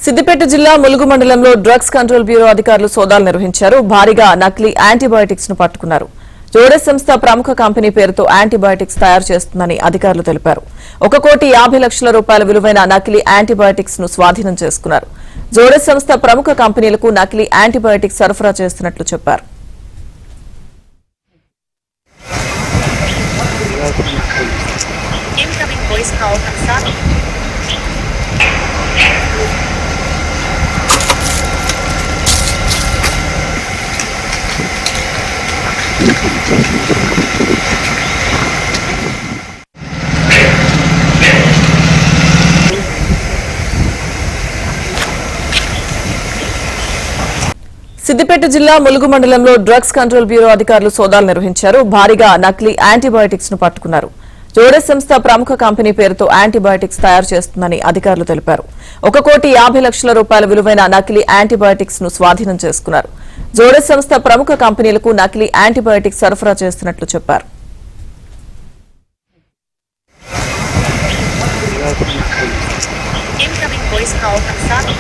సిద్దిపేట జిల్లా ములుగు మండలంలో drugs control bureau అధికారులు సోదాలు నిర్వహించారు. భారీగా నకిలీ యాంటీబయాటిక్స్ ను పట్టుకున్నారు. జోడెస్ సంస్థ ప్రముఖ కంపెనీ పేరుతో యాంటీబయాటిక్స్ తయారు చేస్తుందని అధికారులు తెలిపారు. 1,50,00,000 రూపాయల విలువైన నకిలీ యాంటీబయాటిక్స్ ను స్వాధీనం చేసుకున్నారు. జోడెస్ సంస్థ ప్రముఖ కంపెనీలకు నకిలీ యాంటీబయాటిక్స్ సరఫరా చేస్తున్నట్లు చెప్పారు. సిద్దిపేట జిల్లా ములుగు మండలంలో డ్రగ్స్ కంట్రోల్ బ్యూరో అధికారులు సోదాలు నిర్వహించారు. భారీగా నకిలీ యాంటీబయాటిక్స్ ను పట్టుకున్నారు. జోడెస్ సంస్థ ప్రముఖ కంపెనీ పేరుతో యాంటీబయాటిక్స్ తయారు చేస్తుందని అధికారులు తెలిపారు. 1,50,00,000 రూపాయల విలువైన నకిలీ యాంటీబయాటిక్స్ ను స్వాధీనం చేసుకున్నారు. జోడెస్ సంస్థ ప్రముఖ కంపెనీలకు నకిలీ యాంటీబయాటిక్స్ సరఫరా చేస్తున్నట్లు చెప్పారు. Incoming voice call from Sami.